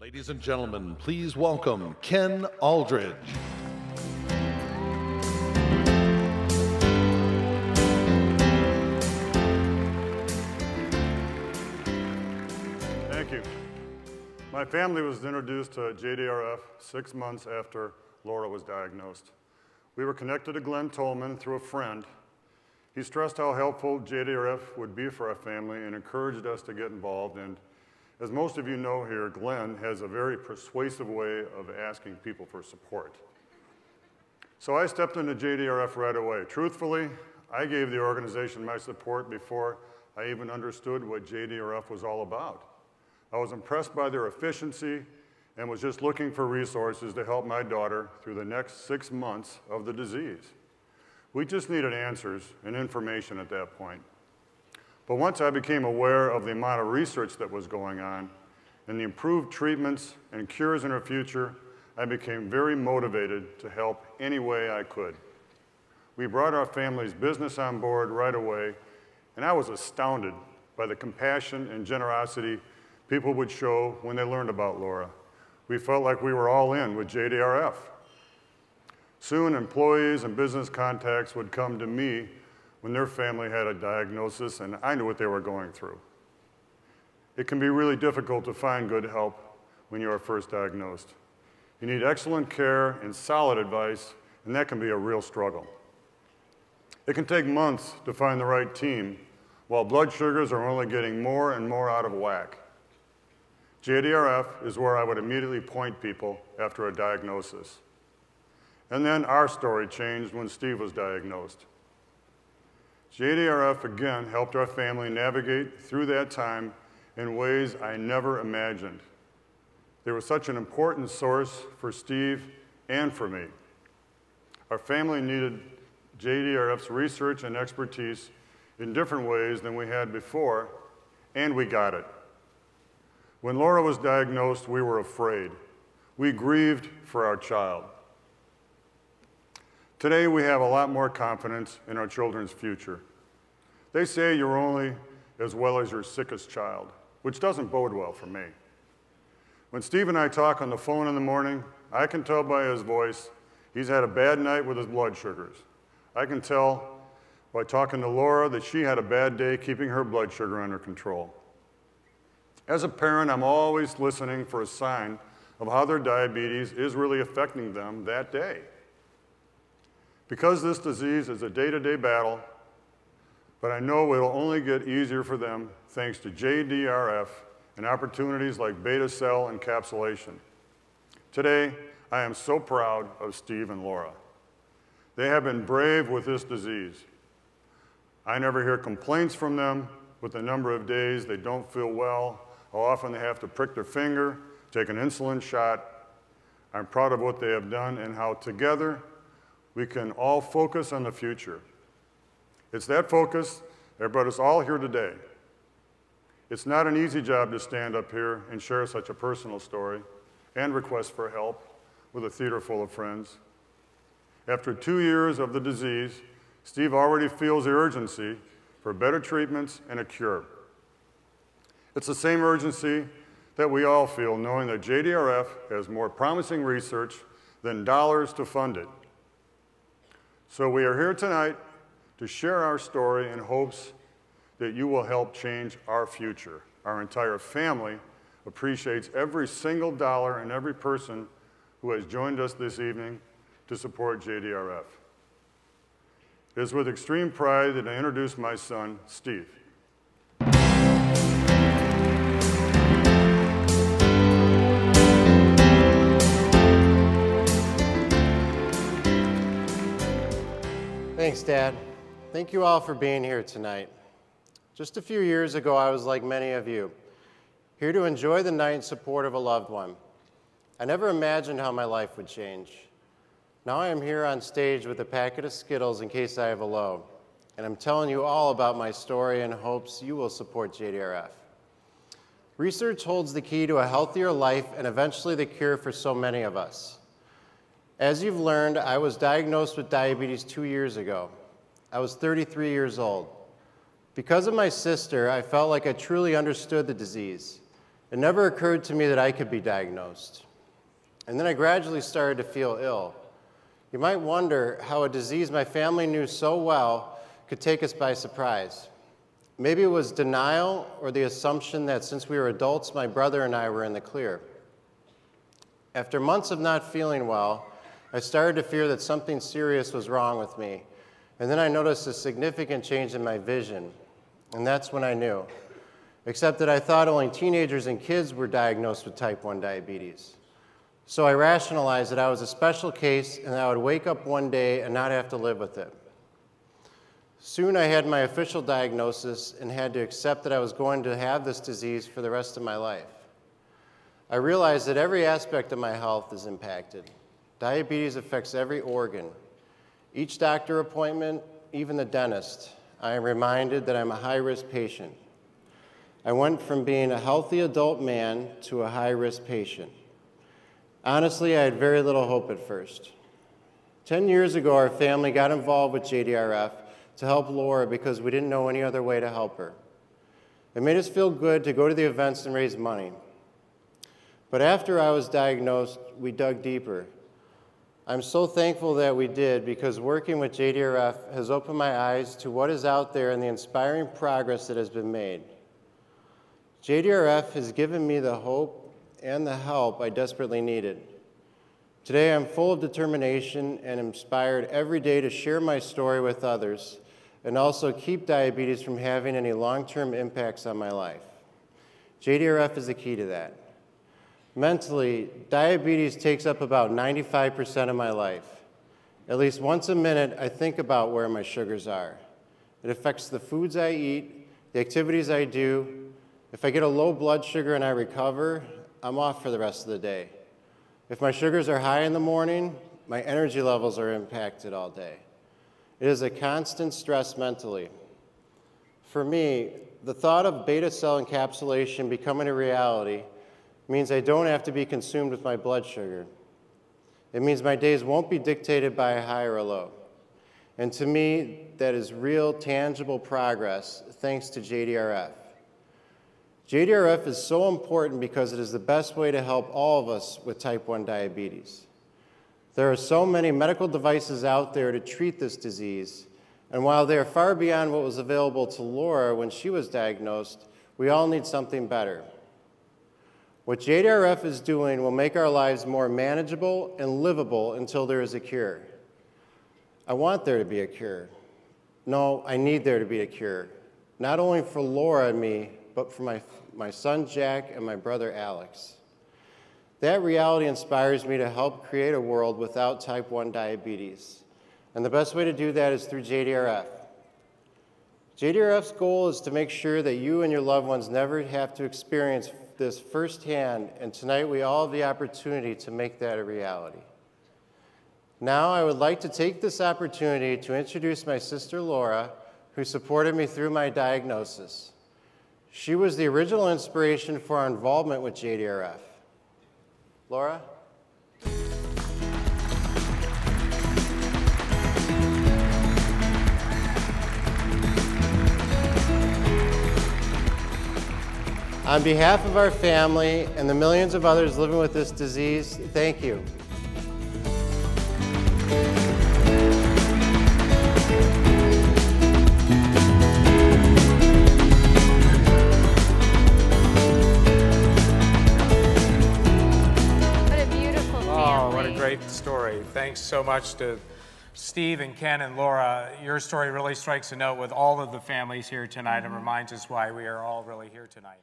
Ladies and gentlemen, please welcome Ken Aldridge. Thank you. My family was introduced to JDRF 6 months after Laura was diagnosed. We were connected to Glenn Tolman through a friend. He stressed how helpful JDRF would be for our family and encouraged us to get involved. And as most of you know here, Glenn has a very persuasive way of asking people for support. So I stepped into JDRF right away. Truthfully, I gave the organization my support before I even understood what JDRF was all about. I was impressed by their efficiency and was just looking for resources to help my daughter through the next 6 months of the disease. We just needed answers and information at that point. But once I became aware of the amount of research that was going on and the improved treatments and cures in her future, I became very motivated to help any way I could. We brought our family's business on board right away, and I was astounded by the compassion and generosity people would show when they learned about Laura. We felt like we were all in with JDRF. Soon, employees and business contacts would come to me when their family had a diagnosis, and I knew what they were going through. It can be really difficult to find good help when you are first diagnosed. You need excellent care and solid advice, and that can be a real struggle. It can take months to find the right team, while blood sugars are only getting more and more out of whack. JDRF is where I would immediately point people after a diagnosis. And then our story changed when Steve was diagnosed. JDRF again helped our family navigate through that time in ways I never imagined. They were such an important source for Steve and for me. Our family needed JDRF's research and expertise in different ways than we had before, and we got it. When Laura was diagnosed, we were afraid. We grieved for our child. Today, we have a lot more confidence in our children's future. They say you're only as well as your sickest child, which doesn't bode well for me. When Steve and I talk on the phone in the morning, I can tell by his voice he's had a bad night with his blood sugars. I can tell by talking to Laura that she had a bad day keeping her blood sugar under control. As a parent, I'm always listening for a sign of how their diabetes is really affecting them that day. Because this disease is a day-to-day battle, but I know it'll only get easier for them thanks to JDRF and opportunities like beta cell encapsulation. Today, I am so proud of Steve and Laura. They have been brave with this disease. I never hear complaints from them with the number of days they don't feel well, how often they have to prick their finger, take an insulin shot. I'm proud of what they have done and how together we can all focus on the future. It's that focus that brought us all here today. It's not an easy job to stand up here and share such a personal story and request for help with a theater full of friends. After 2 years of the disease, Steve already feels the urgency for better treatments and a cure. It's the same urgency that we all feel knowing that JDRF has more promising research than dollars to fund it. So we are here tonight to share our story in hopes that you will help change our future. Our entire family appreciates every single dollar and every person who has joined us this evening to support JDRF. It is with extreme pride that I introduce my son, Steve. Thanks, Dad. Thank you all for being here tonight. Just a few years ago, I was like many of you, here to enjoy the night in support of a loved one. I never imagined how my life would change. Now I am here on stage with a packet of Skittles in case I have a low, and I'm telling you all about my story in hopes you will support JDRF. Research holds the key to a healthier life and eventually the cure for so many of us. As you've learned, I was diagnosed with diabetes 2 years ago. I was 33 years old. Because of my sister, I felt like I truly understood the disease. It never occurred to me that I could be diagnosed. And then I gradually started to feel ill. You might wonder how a disease my family knew so well could take us by surprise. Maybe it was denial or the assumption that since we were adults, my brother and I were in the clear. After months of not feeling well, I started to fear that something serious was wrong with me. And then I noticed a significant change in my vision. And that's when I knew. Except that I thought only teenagers and kids were diagnosed with type 1 diabetes. So I rationalized that I was a special case and I would wake up one day and not have to live with it. Soon I had my official diagnosis and had to accept that I was going to have this disease for the rest of my life. I realized that every aspect of my health is impacted. Diabetes affects every organ. Each doctor appointment, even the dentist, I am reminded that I'm a high-risk patient. I went from being a healthy adult man to a high-risk patient. Honestly, I had very little hope at first. 10 years ago, our family got involved with JDRF to help Laura because we didn't know any other way to help her. It made us feel good to go to the events and raise money. But after I was diagnosed, we dug deeper. I'm so thankful that we did because working with JDRF has opened my eyes to what is out there and the inspiring progress that has been made. JDRF has given me the hope and the help I desperately needed. Today I'm full of determination and inspired every day to share my story with others and also keep diabetes from having any long-term impacts on my life. JDRF is the key to that. Mentally, diabetes takes up about 95% of my life. At least once a minute, I think about where my sugars are. It affects the foods I eat, the activities I do. If I get a low blood sugar and I recover, I'm off for the rest of the day. If my sugars are high in the morning, my energy levels are impacted all day. It is a constant stress mentally. For me, the thought of beta cell encapsulation becoming a reality means I don't have to be consumed with my blood sugar. It means my days won't be dictated by a high or a low. And to me, that is real, tangible progress thanks to JDRF. JDRF is so important because it is the best way to help all of us with type 1 diabetes. There are so many medical devices out there to treat this disease, and while they are far beyond what was available to Laura when she was diagnosed, we all need something better. What JDRF is doing will make our lives more manageable and livable until there is a cure. I want there to be a cure. No, I need there to be a cure, not only for Laura and me, but for my son Jack and my brother Alex. That reality inspires me to help create a world without type 1 diabetes. And the best way to do that is through JDRF. JDRF's goal is to make sure that you and your loved ones never have to experience this firsthand, and tonight we all have the opportunity to make that a reality. Now I would like to take this opportunity to introduce my sister Laura, who supported me through my diagnosis. She was the original inspiration for our involvement with JDRF. Laura? On behalf of our family and the millions of others living with this disease, thank you. Great story. Thanks so much to Steve and Ken and Laura. Your story really strikes a note with all of the families here tonight and reminds us why we are all really here tonight.